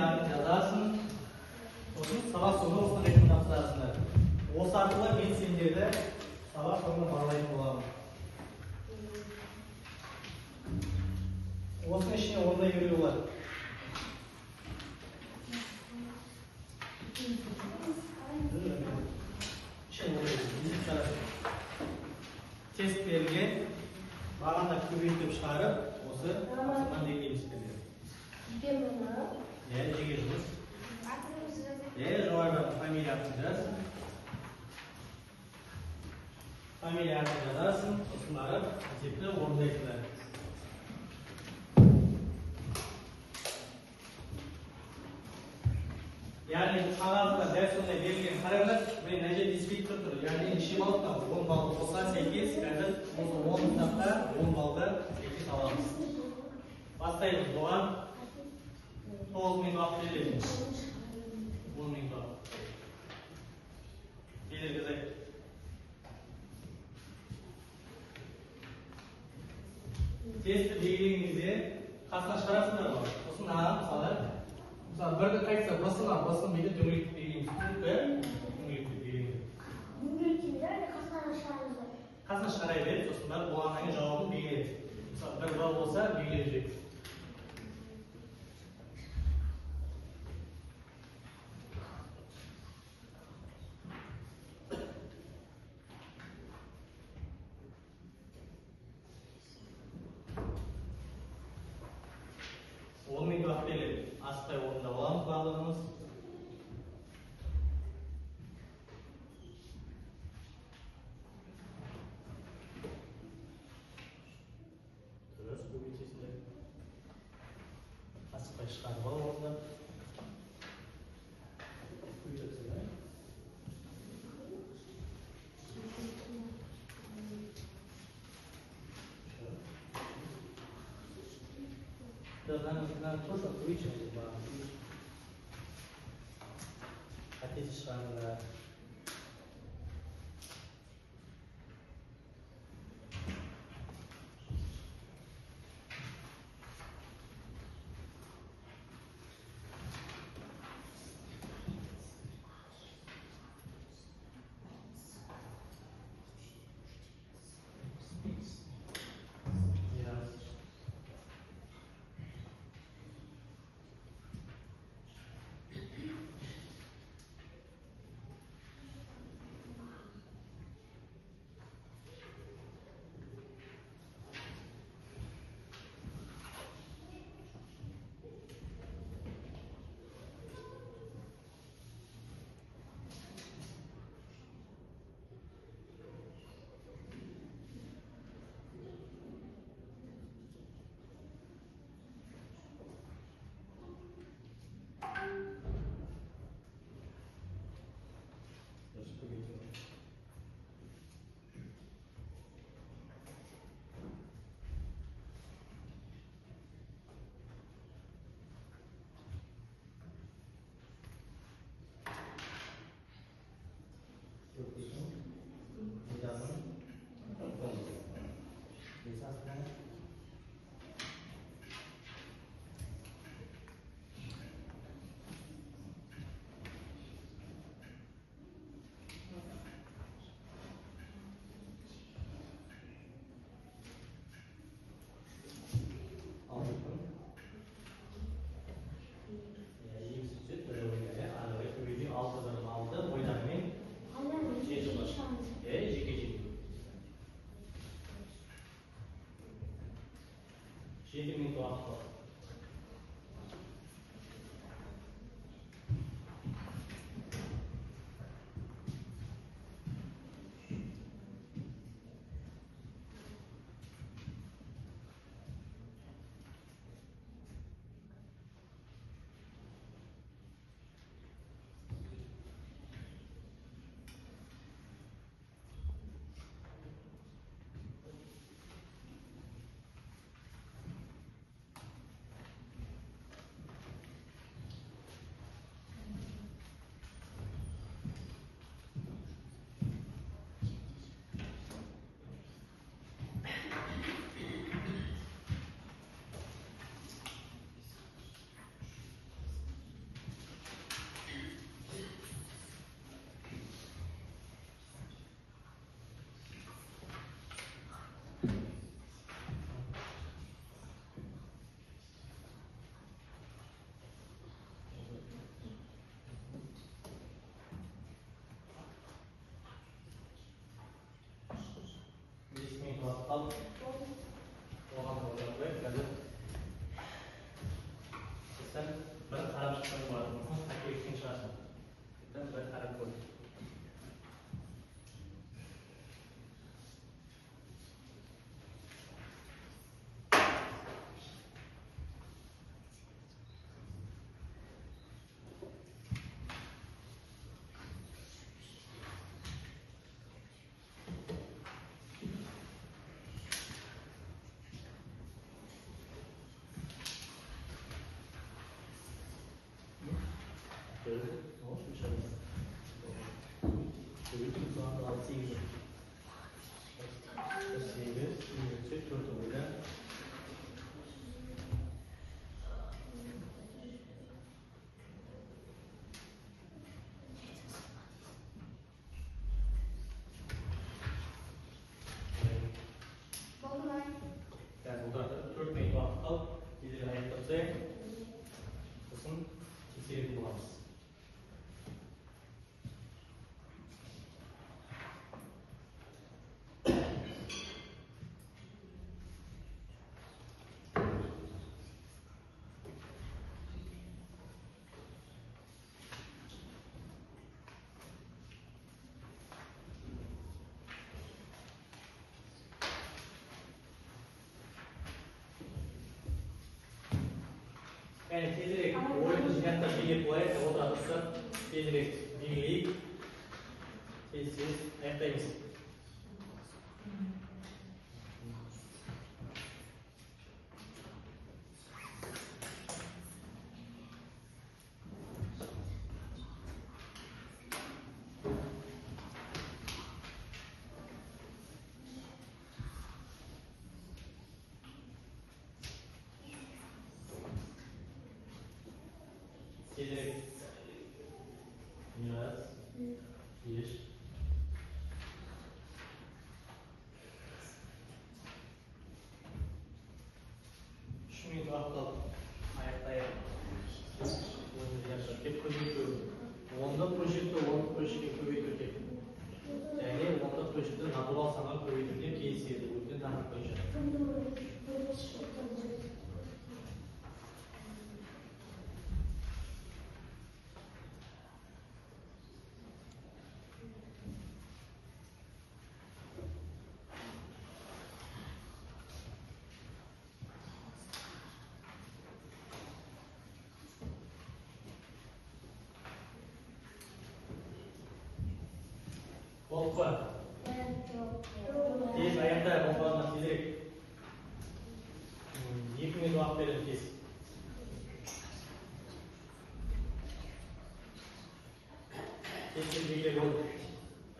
атын жазасың. Сосын сабақ соңында осыны ретінде тапсырасыңдар. Осы арқылы мен сендерді сабақ соңында бағалайтын боламын. Осының ішіне орындай беруге болады. Тест берілген, бағанда көбейтіп шығарып, осы тапсырманы деңгейін істеледі. Жеке жұмыс. Жоғарыда фамилия атын жазасың. Фамилия атын жазасың, сосын барып есепті орындайсыңдар. Яғни қағазда дәл сондай берілген қараңыз, мен мына жерде ескертіп тұр. Яғни неше баллдан 10 балл болса сәйкес, қазір осы 10 сыныпта 10 баллды сәйкес аламыз. Бастаймыз. Бұған 9 минут уақыт беріледі. 10 минут уақыт. Кедергізайық. Тестті белгілеген кезде қасына шығарасыңдар ғой. Сосын мысалы бірді қайтса басына бейді дөңгелетіп белгілейміз. Дөңгелетіп белгілейміз. Қасына шығарай береді, сосын барып болғаннан кейін жауабын белгілейді. Мысалы бір балл болса белгілеп жүреді. Асықпай орында боламыз барлығымыз. Дұрыс, көбейтесіздер. Асықпай шығарып ал орында. Көбейтесіздер. Нам тоже увеличивается. Хотите шага? bir qarab chiqqan bo'ladi. Masalan, taklifni chiqarsin. Bitta bir qarab ko'ring. Yani tezirek oyun jihatda belgilab qo'yaylik, o'tirsa tezirek belgilaylik. Tez aytamiz. Tezirek. Biraz. Bir. Şunu bakalım. Ayakta yap. Bunu yaşa. Hep koyuyor. Onda projekte koyuyor. Yani onda projekte natural sanat koyuyor diye keyifli. Bu yüzden daha koyuyor. Bomba. Tez ayakta bombalarına tezirek. 2 minut vaqt verin tez. Tez belgilab ol.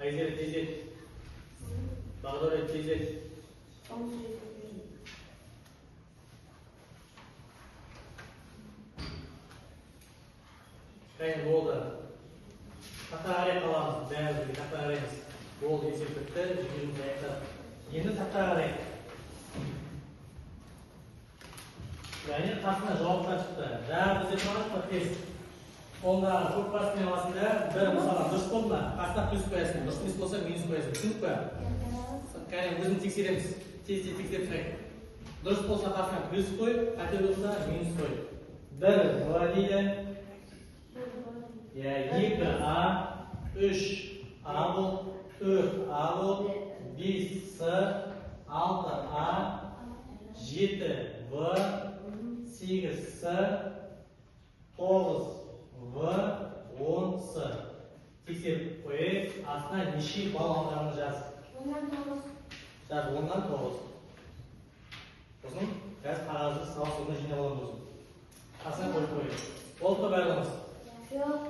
Ayzeri tez et. Bag'dor tez et. Qaysi bo'ldi? Takroriy qilamiz. Ba'zi takrorlaymiz. Bo'ldi, yetib bitti. Yigirma daqiqa. Endi takrorlaymiz. Yani qasna javoblar chiqdi. Da biz aytmoqchi test. Onlar ko'p qasna orasida bir masalan durs bo'lma. Qasna plyus qo'yasizmi? Durs bo'lsa minus qo'yasiz. Tushunibmi? Qani o'zini tekshiramiz. Tez tekshirib turaylik. Durs bo'lsa qasna plyus qo'y, xato bo'lsa minus qo'y. 1 valida ya 2a 3a bu 4a bu 5s 6a 7v 8s 9v 10s tekshirib qo'yaylik. Aslida necha ball olganini yaz. 10dan 9. O'zim gaz qog'ozni savobini jinob olamiz. Aslida qo'yib qo'ying. Bo'ldi baramiz. Yo'q.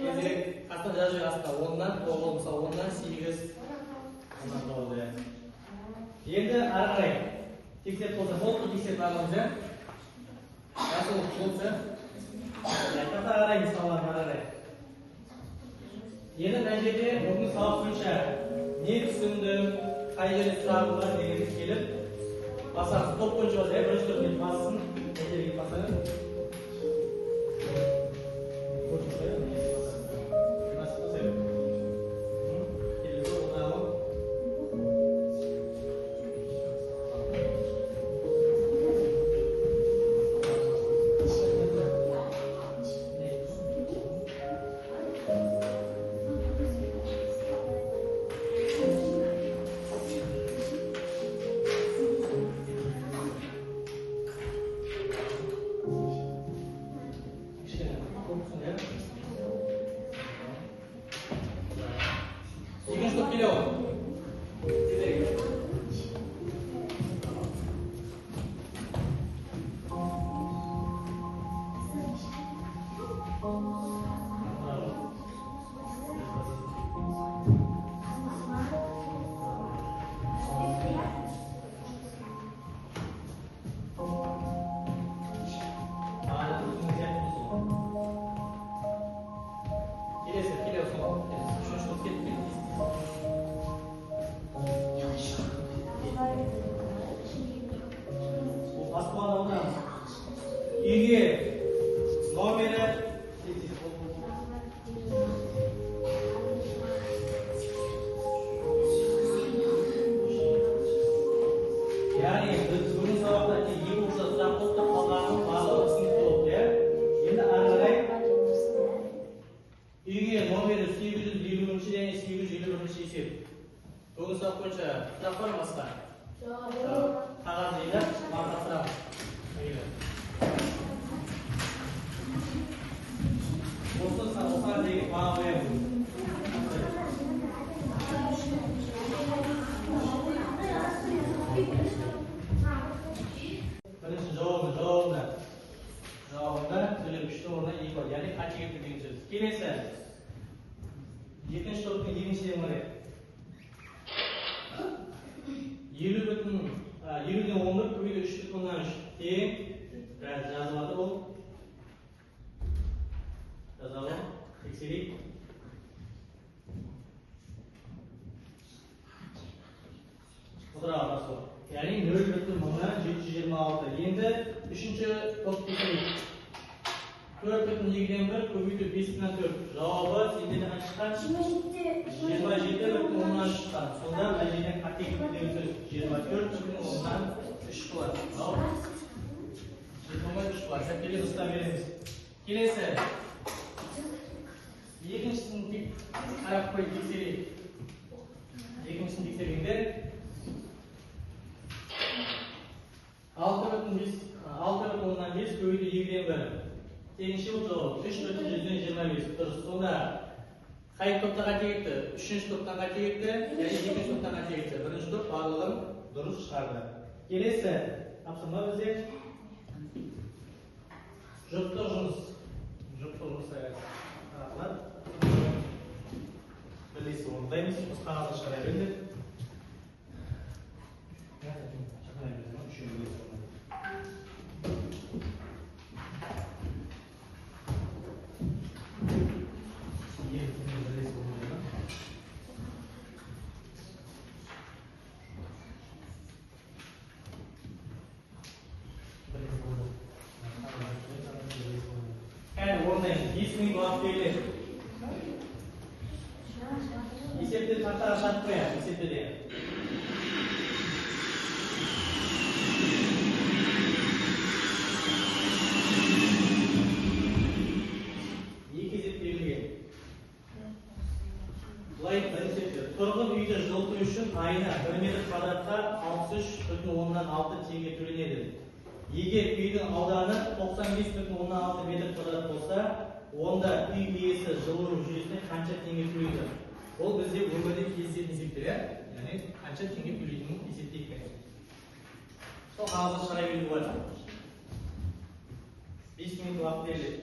Tezroq aslida yozing aslida 10dan 9 bo'lsa 10dan 8 10dan 9. Endi arqang. Tekshirib bo'lsa bo'ldi, tekshirib baramiz. Nasıl bo'lsa kata qaraymiz savollarga qarang. Yana najada o'rni savob bo'yicha ne tushundim, qayerga savollar degan kelib, masalan, top bo'yicha bo'lsa, birinchi turni passin, najadaga passin. Soğuksun ya. İkinci top geliyor. 이게 номер에 yani bugün sabahda iyi olsa da kalanın bağlı sınıfı oldu ya. Şimdi arayı 이게 номер이 821에 821이 있어요. 여기서 보자. 딱 걸어봤어. 가가지고 만났어. 여기를. 무슨 사람들이 과거에 그래서 저거는 böyle üçte orada iyi var. Yani kaç getirdiğini söz. Gelirse yetmiş toplu 20 şey var. 20 бүтін 20'den 11 көбейді 3 бүтін оннан 3 тең жазылады ол жазалым тексерейік құдыраға сол яғни 0 бүтін мыңнан 726 енді үшінші топ тексерейік 4 бүтін 2'den 1 көбейді 5'den 4 жауабы сендерден қанша шыққан 27 бүтін оннан шыққан сонда мына жерден қате кеткен сөз 24 бүтін оннан 3 болады 23 болады сәттелер ұстап береміз келесі екіншісін қарап қойып тексерейік екіншісін тексергенде 6 бүтін оннан 5 көбейді 2'den 1 Теңінші бұл 3 бүтін 125 дұрыс. Сонда қай топта қате кетті? Үшінші топтан қате кетті, яғни екінші топтан қате кетті. Бірінші топ барлығын дұрыс шығарды. Келесі тапсырма бізде жұптық жұмыс. Жұптық жұмыс тарапынан бірлесіп орындаймыз. Біз қағазды шығара бердік. Есімін уақыт беріледі. Есепті тақтаға шарт қояды, есепті де. Екі есеп берілген. Бұлай бірінші тұрғын үйді жылыту үшін айына 1 метр квадратқа 63,6 теңге төленеді. Егер үйдің ауданы 95,6 метр квадрат болса, онда үй иесі жылу жүйесіне қанша теңге төлейді? Ол бізде өмірде кездесетін есептер, яғни қанша теңге төлейтінін есептейік. Сол қағазды шығара беруге болады. 5 минут уақыт беріледі.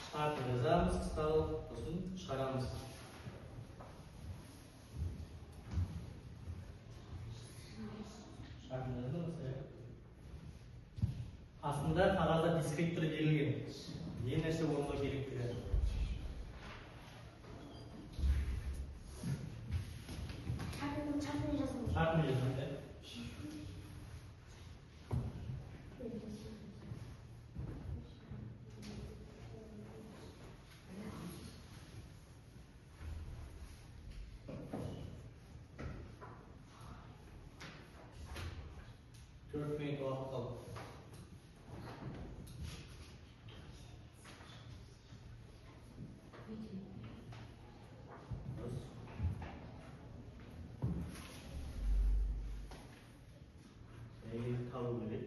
Шығартып жазамыз, қысқалып, сосын шығарамыз. Aslında қағазда дискриптор берілген. Не нәрсе орындау керектігі. Шартын жазамыз. Dört minut uақыт қалды. neyi tabu gerek?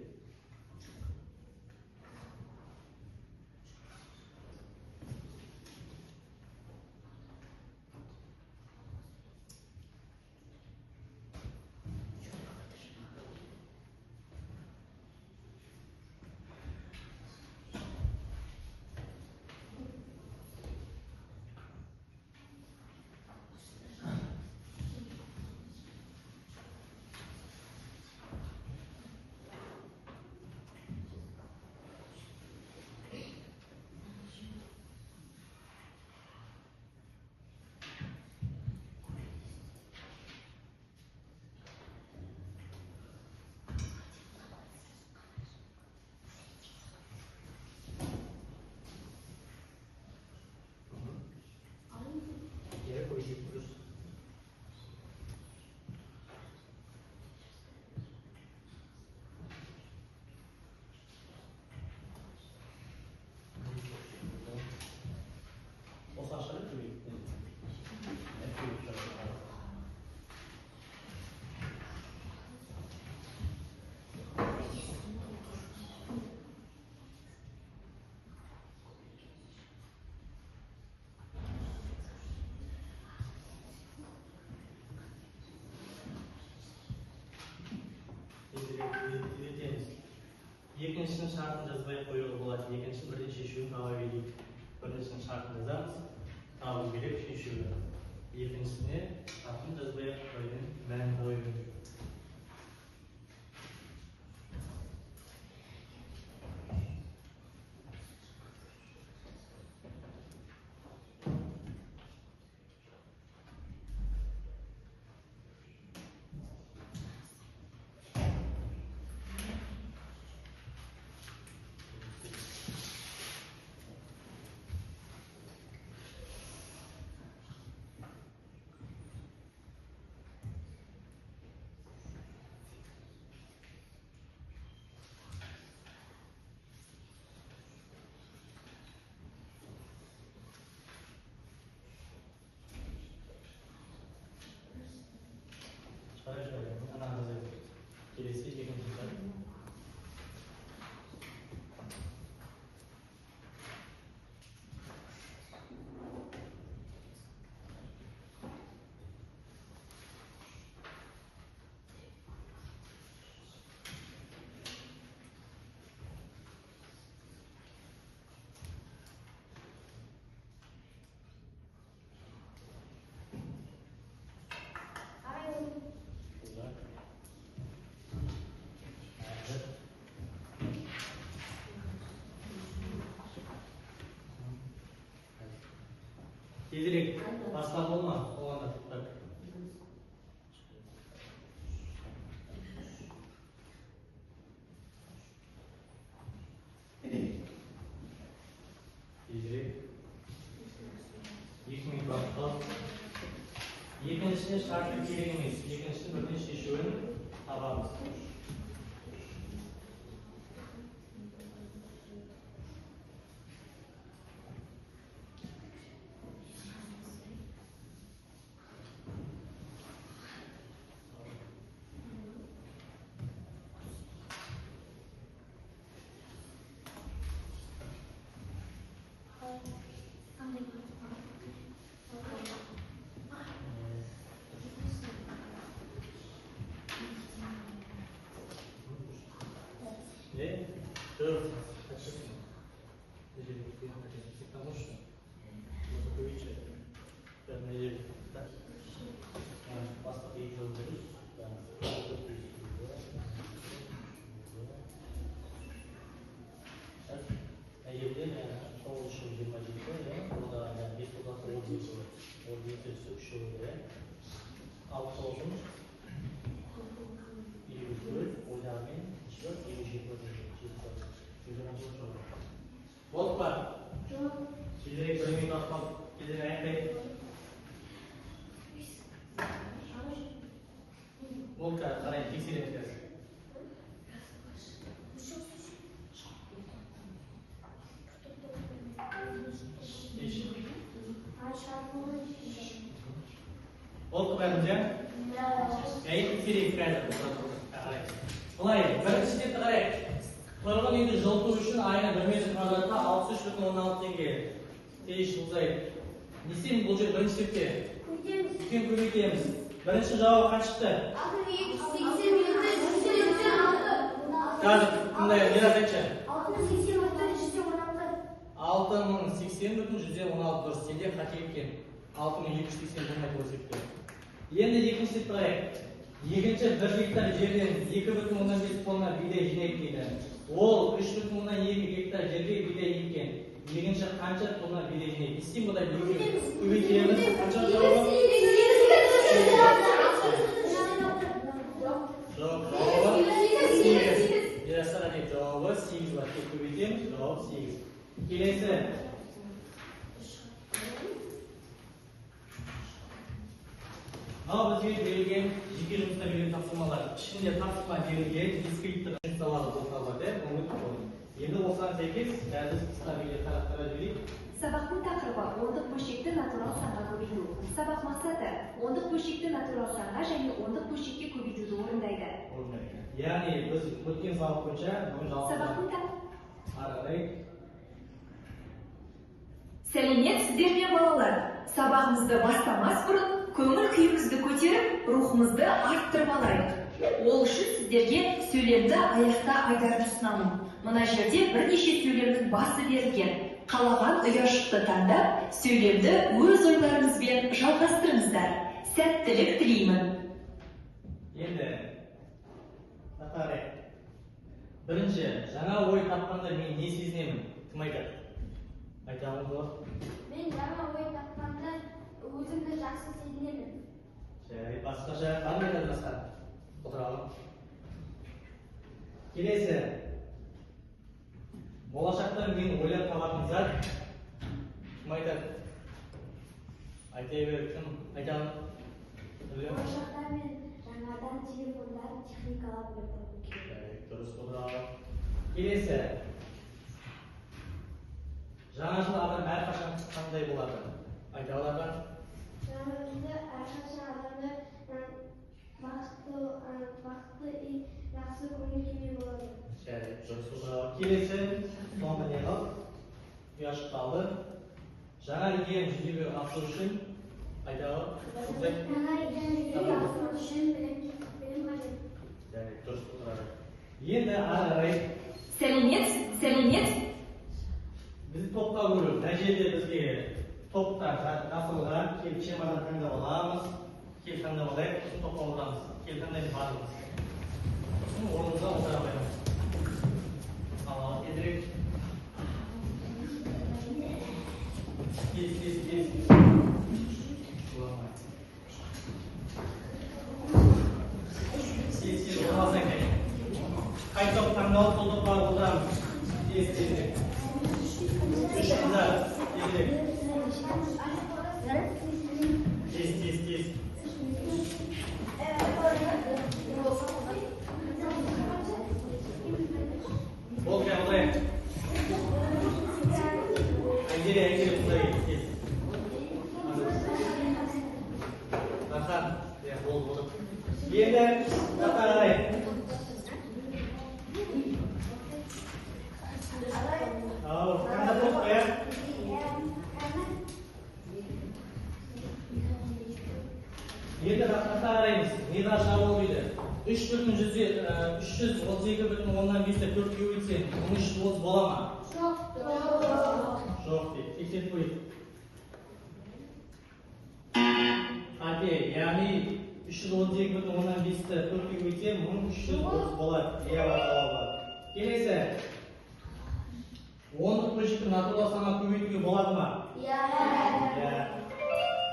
Yere koyuyoruz. O saçları koyuyor. Ne koyuyor? Екіншінің шартын жазбай қоюға болады. Екіншінің бірден шешуін таба берейік. Біріншінің шартын жазамыз, табу керек шешуі. Екіншісіне шартын жазбай қоюын мән қою. Келесі екінші шарт. Tezirek bastan olma, o anda tutmak. Tezirek. 2 minut vakit. Ikincisini şartı gerek emas. İkincisini birden şişuini tabamiz. Ne? Dur. Voltbar. Tezirek bir minut atmam. Tezirek ayaklayın. Voltbar, qarayın, tekshirib o'tkazing. Voltbar, Ey, tekshirib o'tkazing. Qarayın. Былай, birinchi stepni qarang. Qurg'in uyni жылыту uchun ayni 1 metr kvadratga 63,16 tenge. Tegish uzaydi. Ne isteymiz bu жерде birinchi stepga? Үлкен көбейтеміз. Birinchi javob qancha chiqdi? 60 qanday yaragancha? 6080,116 дұрыс. Сенде қате екен. 6280 болмай көрсеткен. Енді екінші степті қарайық. Екінші 1 гектар жерден 2,5 тонна бидай жинайық дейді. Ол 3,2 гектар жерге бидай еккен. Екінші қанша тонна бидай жинайық? Естен бұда көбейтеміз. Қанша жауабы? Жоқ, жауабы 8. Ерасыға деп жауабы 8 бар. Тек көбейтеміз, жауабы 8. Келесі. Мынау бізге берілген жеке жұмыста берілген тапсырмалар. Ішінде тапсырма берілген дискриптор жұмысталады болсаларды. Енді осыған сәйкес дәріс қысқа видео қарастыра жіберейік. Сабақтың тақырыбы ондық бөлшекті натурал санға көбейту. Сабақ мақсаты ондық бөлшекті натурал санға және ондық бөлшекке көбейтуді орындайды. Яғни біз өткен сабақ бойынша сабақтың аралай. Сәлеметсіздер ме балалар? Сабағымызды бастамас бұрын көңіл күйімізді көтеріп, рухымызды арттырып алайық. Ол үшін сіздерге сөйлемді аяқта айтарын ұсынамын. Мына жерде бірнеше сөйлемнің басы берілген. Қалаған ұяшықты таңдап, сөйлемді өз ойларыңызбен жалғастырыңыздар. Сәттілік тілеймін. Енді Наталья, бірінші, жаңа ой тапқанда мен не сезінемін? Кім айтады? Айтамыз ғой. Мен жаңа ой тапқанда өзімді жақсы сезінемін. Басқаша қандай айтады басқа? Отырalım. Келесі. Болашақта мен ойлап табатын зат кім айтады? Айта бер, кім айтады? Болашақта мен жаңадан телефондар техникалар ойлап табамын. Дұрыс отырalım. Келесі. Жаңа жыл адам әрқашан қандай болады? Айта алады? Жаңа жылда әрқашан адамдар бақытты и жақсы көңіл күйде болады. Дұрыс отырalım. Келесі. Соңғы не қалды? Ұяшық қалды. Жаңа идея жүзеге асыру үшін айта алады? Жаңа идеяны асыру үшін білім қажет. Дұрыс отырalım. Енді ары қарай Сәлемет. Бізді топқа бөлу. Мына жерде бізге топтар жасылған. Келіп шемадан таңдап аламыз. Келіп таңдап алайық. Сосын топқа отырамыз. Келіп таңдайтын барлығымыз. Сосын орнымызға отыра қоямыз. Ал, тезірек. Кез. Кез, отырмасаң керек. Қай топ таңдалып, сол топқа отырамыз. Тезірек. Үш қыздар, тезірек. Тез. Бол кәй ұлайық. Әйгере ұлайық. Тез. Рахан. Бол. Енді жаққа қарайық. Қанда топ қояқ. Енді жаққа қараймыз. Неға шабыл дейді. 332,5-ті 4 көбейтсем, 1330 бола ма? Жоқ дейді. Тексеріп қойып. Қате, яғни 332,5-ті 4 көбейтсем, 1330 болады. Жауабы. Келесі. 10-дық бөлшектің натурал санға көбейтуге болады ма? Иә.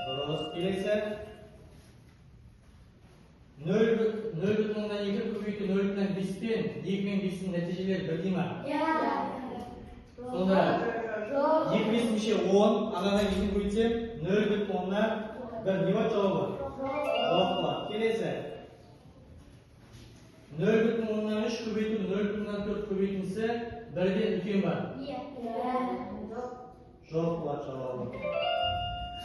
Дұрыс. Келесі. 0,2 көбейту 0,5 пен 2,5-дің нәтижелері бірдей ма? Сонда 2,5 мүше 10, анадан 2 көбейтсем 0,10-дан 1 не болады жауабы? Жоқ болады. Келесі. 0,3 көбейту 0,4 көбейтінісі бірден үлкен бар? Жоқ болады жауабы.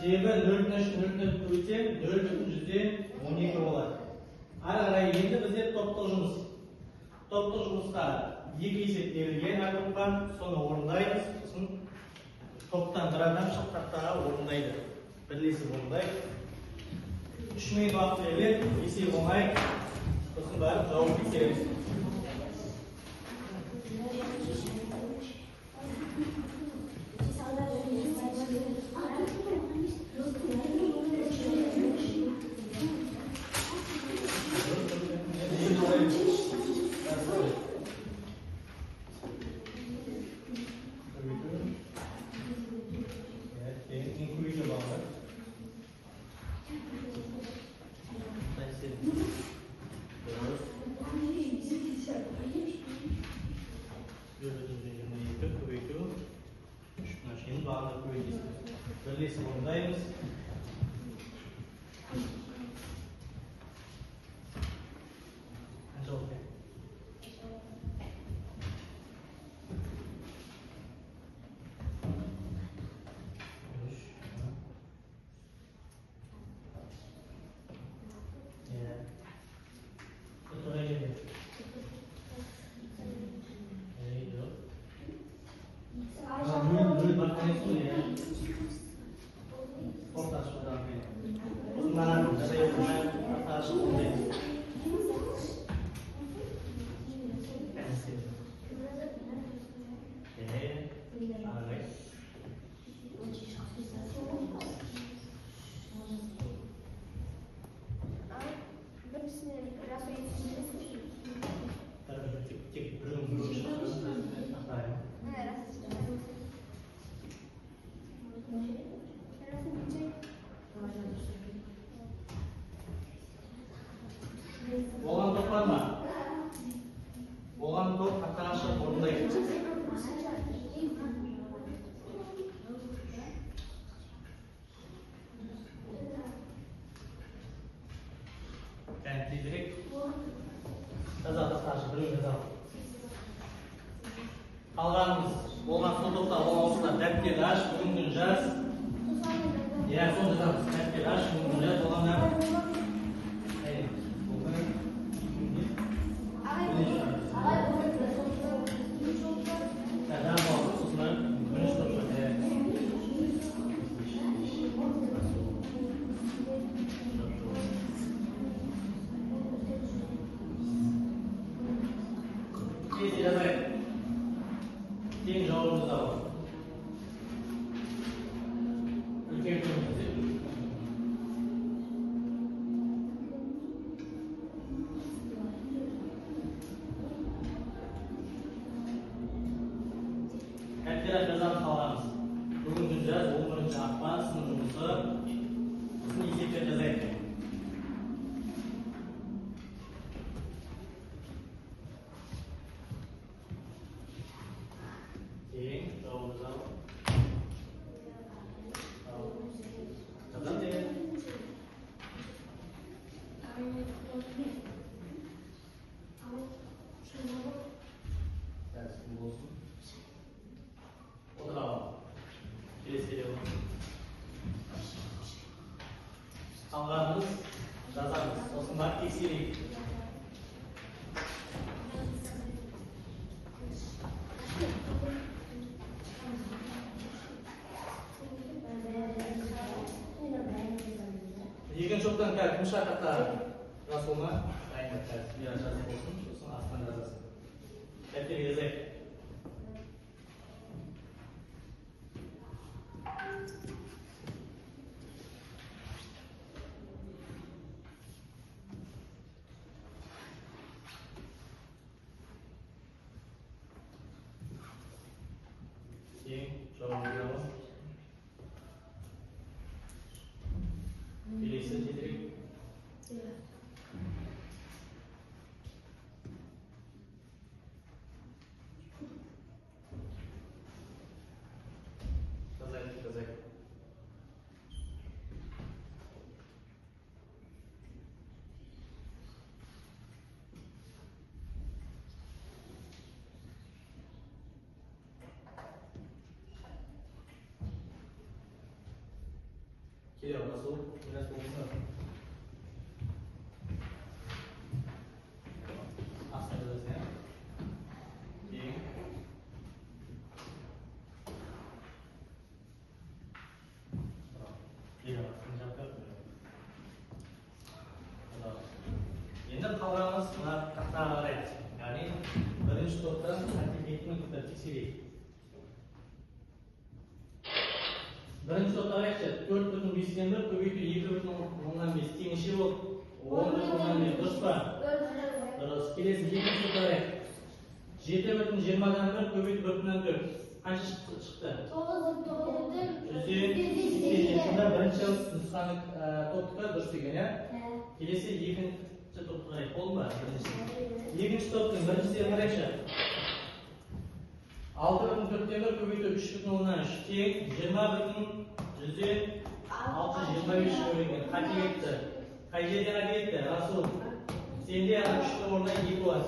Себебі 0,3 көбейтсем 0,12 болады. Ары қарай енді бізде топтық жұмыс. Топтық жұмысқа 2 есеп берілген әр топқа, соны орындаймыз. Сосын топтан бір адам шық тақтаға орындайды. Бірлесіп орындайды. 3 минут уақыт беріледі, есеп оңай. Сосын барып жауап тексереміз. Бірлесіп орындаймыз. Қанша уақыт? Болған топ бар ма? Болған топ тақтаға шығып орындайды. Кәне тезірек. Жаза тақтаға біреу жаза. Қалғанымыз болған сол топта болғанымызда дәптер аш, бүгін күн жаз. Соны жазамыз. Дәптер аш, бүгін күн жаз болғанда. Тең жауабымызды алып. Үлкен көмірді. Кәттері жазамыз қалғанымыз. Бүгін күн жаз, 11 ақпан, сынып жұмысы. Сосын есептер жазайық. Қалғанымыз жазамыз. Сосын барып тексерейік. Екінші топтан кәл күн шақырттары жасылма. Дайындап кәл. Бір жазып болсын. Сосын астынан жазасың. Дәптерге жазайық. Жауабын келесі тезірек. Жазайық. Кирилл, насыл, biraz болса. Aslında бестен бір көбейту 2,5 теңізше болды. 10,5 дұрыс па? Дұрыс. Келесі екінші қарайық. 7,20-дан бір көбейту 1,4. Қанша шықты? 187. Сонда бірінші нұсқаны топтыққа дұрыс деген, иә? Келесі екінші топты қарайық. Болды ма? Екінші топтың біріншісіне қарайықшы. 6,4-тен бір көбейту 3,3 тең 20,100-ден 625 бөлінген. Қате кетті. Қай жерден қате кетті? Расул. Сенде 3-ті орнына 2 бар.